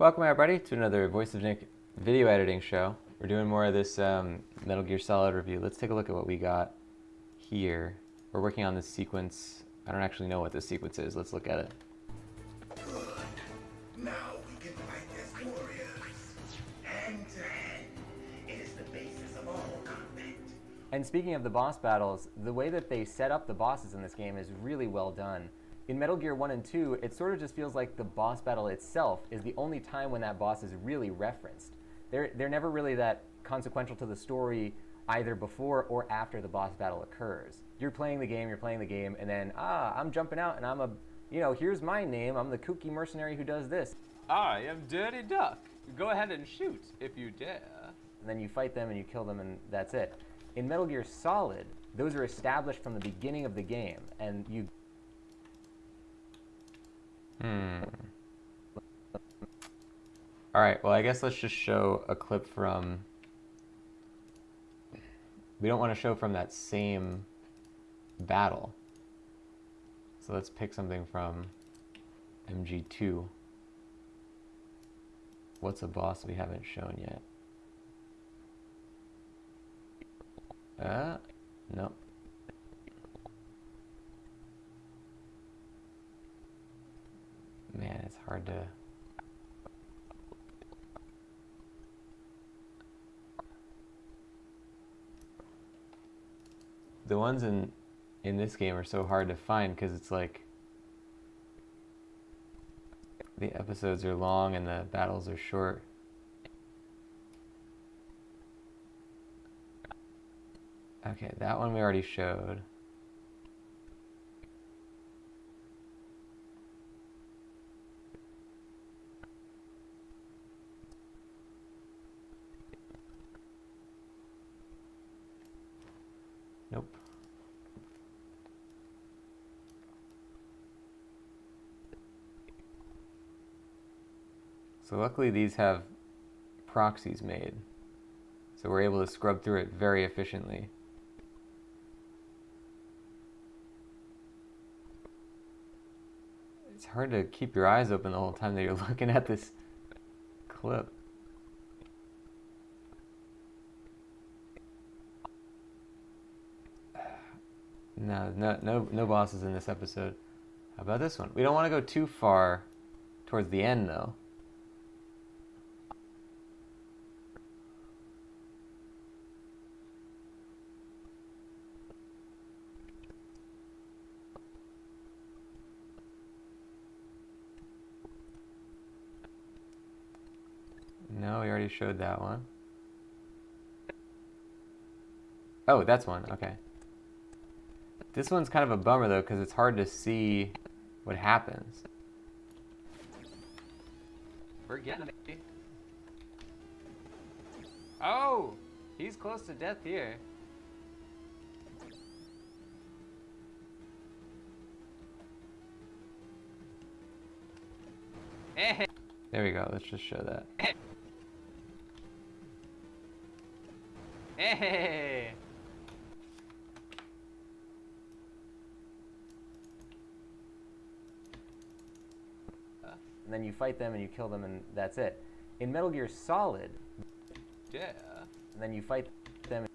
Welcome everybody to another Voice of Nick video editing show. We're doing more of this Metal Gear Solid review. Let's take a look at what we got here. We're working on this sequence. I don't actually know what this sequence is. Let's look at it. Good. Now we can fight as warriors. Hand to hand. It is the basis of all combat. And speaking of the boss battles, the way that they set up the bosses in this game is really well done. In Metal Gear 1 and 2, it sort of just feels like the boss battle itself is the only time when that boss is really referenced. They're never really that consequential to the story either before or after the boss battle occurs. You're playing the game, and then, I'm jumping out and here's my name, I'm the kooky mercenary who does this. I am Dirty Duck. Go ahead and shoot if you dare. And then you fight them and you kill them and that's it. In Metal Gear Solid, those are established from the beginning of the game, and you... Alright, well I guess let's just show a clip from... We don't want to show from that same battle. So let's pick something from MG2. What's a boss we haven't shown yet? Nope. Man, it's hard to... The ones in this game are so hard to find because it's like the episodes are long and the battles are short. Okay, that one we already showed. Nope. So luckily these have proxies made, so we're able to scrub through it very efficiently. It's hard to keep your eyes open the whole time that you're looking at this clip. No bosses in this episode. How about this one? We don't want to go too far towards the end though. No, we already showed that one. Oh, that's one. Okay. This one's kind of a bummer though, because it's hard to see what happens. We're getting it. Oh, he's close to death here. Hey. There we go. Let's just show that. Hey. And then you fight them and you kill them and that's it. In Metal Gear Solid, Yeah. and then you fight them.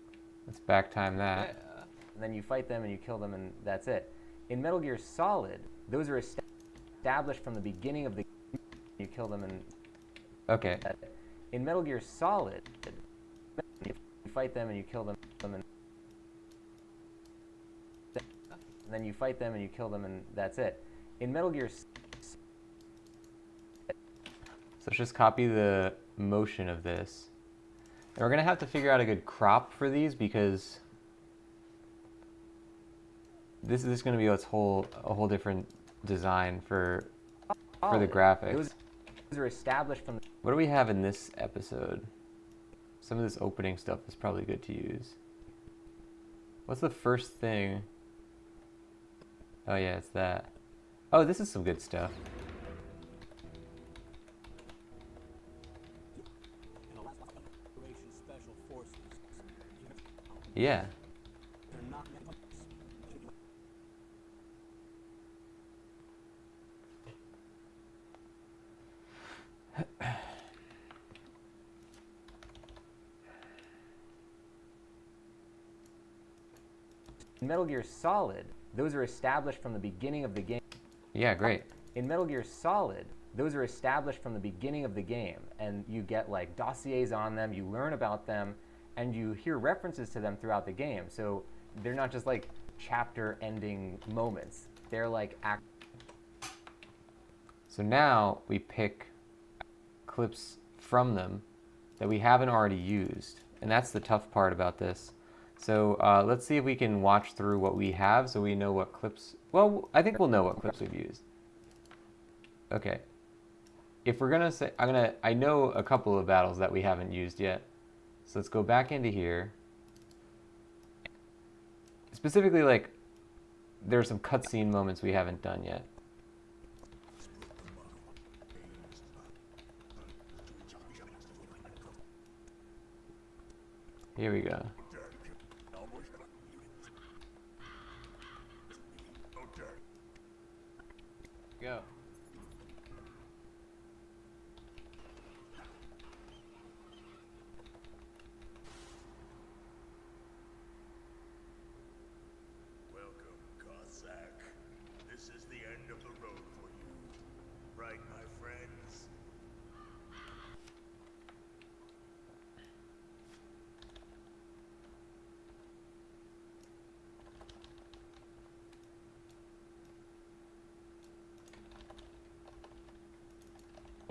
Let's back time that. Yeah. And then you fight them and you kill them and that's it. In Metal Gear Solid, those are established from the beginning of the game. You kill them and... Okay. In Metal Gear Solid, you fight them and you kill them and then you fight them and you kill them and that's it. In Metal Gear... So let's just copy the motion of this. And we're going to have to figure out a good crop for these because this is going to be a whole different design for the graphics. Those are established from... What do we have in this episode? Some of this opening stuff is probably good to use. What's the first thing? Oh yeah, it's that. Oh, this is some good stuff. Yeah. In Metal Gear Solid, those are established from the beginning of the game. Yeah, great. In Metal Gear Solid, those are established from the beginning of the game, and you get like dossiers on them, you learn about them, and you hear references to them throughout the game. So they're not just like chapter-ending moments. They're like So now we pick clips from them that we haven't already used, and that's the tough part about this. So let's see if we can watch through what we have so we know what clips... Well, I think we'll know what clips we've used. Okay. If we're gonna say... I know a couple of battles that we haven't used yet. So let's go back into here. Specifically, like, there are some cutscene moments we haven't done yet. Here we go. Go. Welcome, Cossack. This is the end of the road for you. Right, my friends?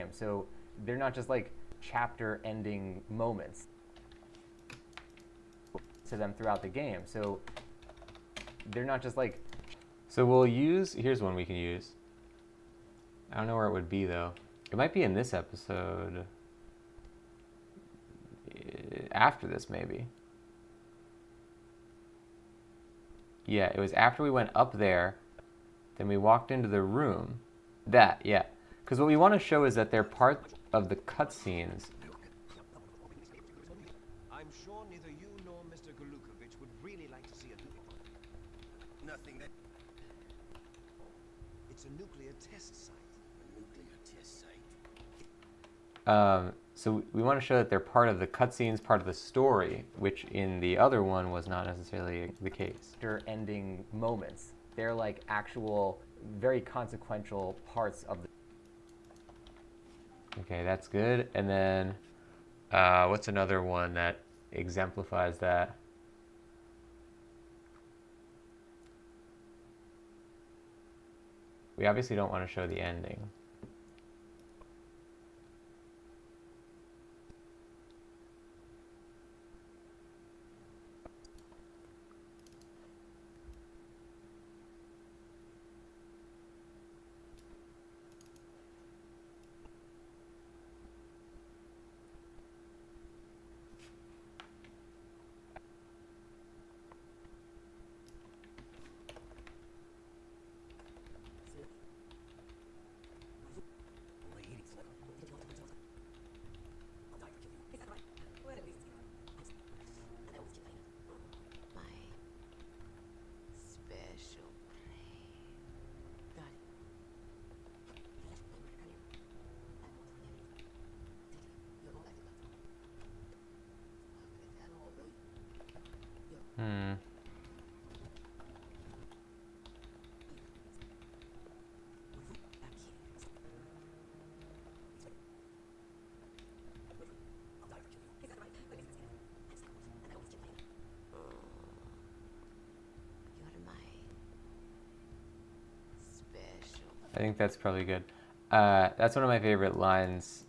game. So they're not just like chapter-ending moments to them throughout the game. So they're not just like... So we'll use... Here's one we can use. I don't know where it would be, though. It might be in this episode. After this, maybe. Yeah, it was after we went up there. Then we walked into the room. That, yeah. Because what we want to show is that they're part of the cutscenes. I'm sure neither you nor Mr. Golukovich would really like to see a... Nothing that... It's a nuclear test site. A nuclear test site. So we want to show that they're part of the cutscenes, part of the story, which in the other one was not necessarily the case. Chapter-ending moments. They're like actual, very consequential parts of the... Okay, that's good. And then, what's another one that exemplifies that? We obviously don't want to show the ending. Special play. Got it. Hmm. You're my special. I think that's probably good. That's one of my favorite lines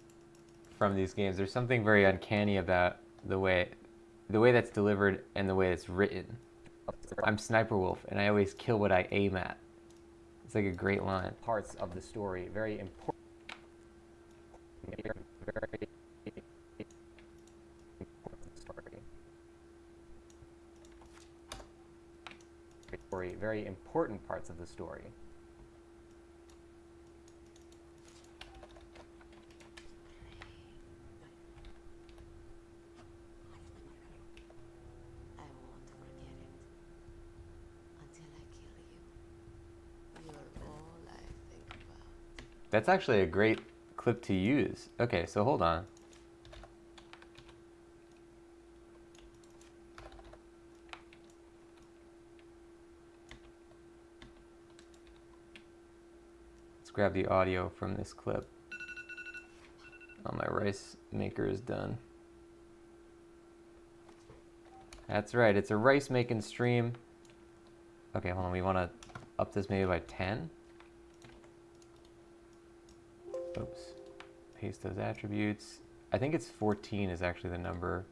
from these games. There's something very uncanny about the way that's delivered and the way it's written. I'm Sniper Wolf, and I always kill what I aim at. It's like a great line. parts of the story. Very important. Very important story. Very important parts of the story. I won't forget it until I kill you. You're all I think about. That's actually a great clip to use. Okay, so hold on. grab the audio from this clip. Oh, my rice maker is done. That's right, it's a rice making stream. Okay, hold on, we want to up this maybe by 10. Oops. Paste those attributes. I think it's 14 is actually the number.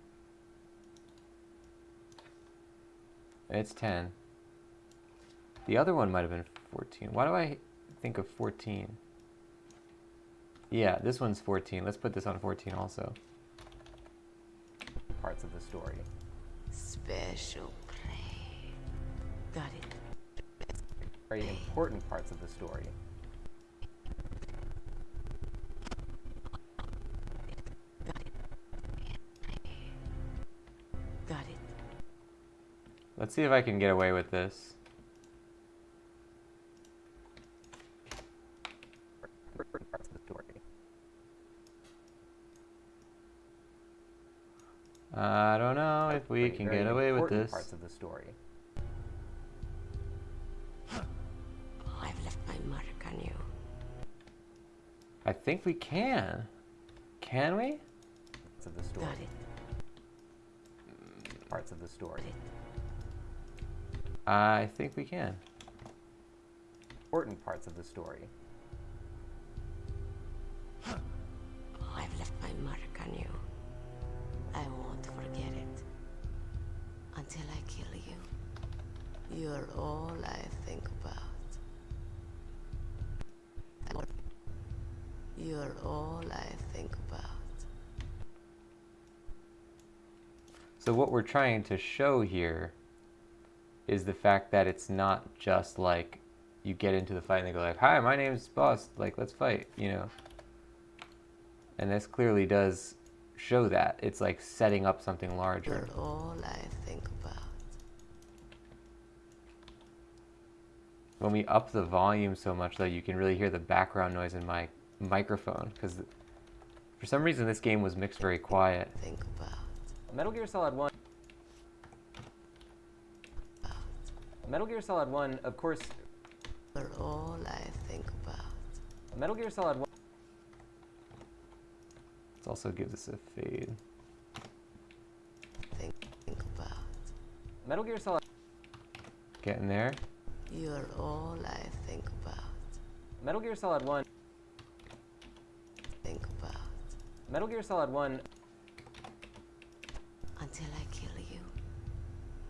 It's 10. The other one might have been 14. Why do I think of 14? Yeah, this one's 14. Let's put this on 14 also. Parts of the story. Special play. Got it. Very important parts of the story. Got it. Let's see if I can get away with this. Important parts of the story. I don't know if we can Very get away with important this. Parts of the story. I've left my mark on you. I think we can. Can we? Parts of the story. Got it. Parts of the story. I think we can. Important parts of the story. I've left my mark on you. I won't forget it. Until I kill you. You're all I think about. You're all I think about. So what we're trying to show here is the fact that it's not just like you get into the fight and they go like, "Hi, my name's Boss, like let's fight," you know. And this clearly does show that. It's like setting up something larger. You're all I think about. When we up the volume so much though, you can really hear the background noise in my microphone because for some reason this game was mixed very quiet. Think about. Metal Gear Solid 1. Metal Gear Solid 1, of course. You're all I think about. Metal Gear Solid 1. It also gives us a fade. Think about. Metal Gear Solid. Getting there. You're all I think about. Metal Gear Solid 1. Think about. Metal Gear Solid 1. Until I kill you.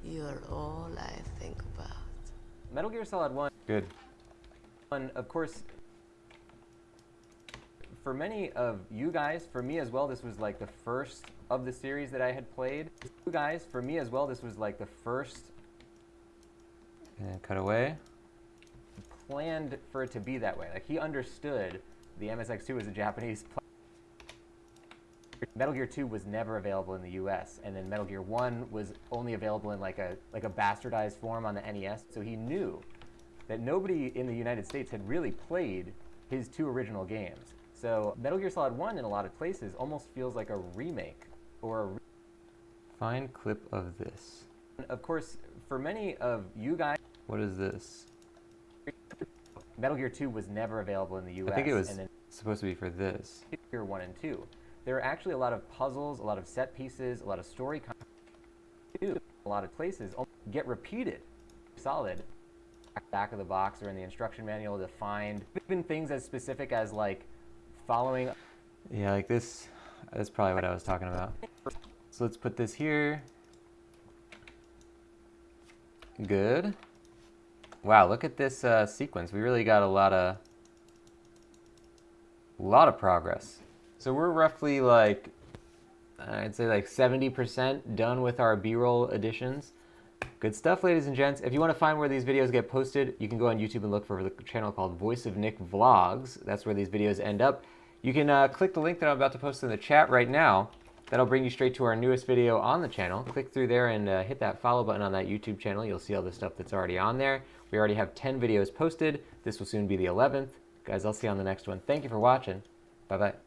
You're all I think about. Metal Gear Solid 1. Good. Of course, for many of you guys, for me as well, this was like the first of the series that I had played. You guys, for me as well, this was like the first And cut away. planned for it to be that way. Like he understood the MSX2 was a Japanese play. Metal Gear 2 was never available in the US, and then Metal Gear 1 was only available in like a bastardized form on the NES. So he knew that nobody in the United States had really played his two original games. So Metal Gear Solid 1 in a lot of places almost feels like a remake or Find clip of this. of course, for many of you guys, What is this? Metal Gear 2 was never available in the US. I think it was and then supposed to be for this. Metal Gear 1 and 2. There are actually a lot of puzzles, a lot of set pieces, a lot of story content. A lot of places get repeated. Solid. Back of the box or in the instruction manual to find even things as specific as like following. Yeah, like this. That's probably what I was talking about. So let's put this here. Good. Wow, look at this sequence. We really got a lot of progress. So we're roughly like, I'd say like 70% done with our B-roll additions. Good stuff, ladies and gents. If you want to find where these videos get posted, you can go on YouTube and look for the channel called Voice of Nick Vlogs. That's where these videos end up. You can click the link that I'm about to post in the chat right now. That'll bring you straight to our newest video on the channel. Click through there and hit that follow button on that YouTube channel. You'll see all the stuff that's already on there. We already have 10 videos posted. This will soon be the 11th. Guys, I'll see you on the next one. Thank you for watching. Bye-bye.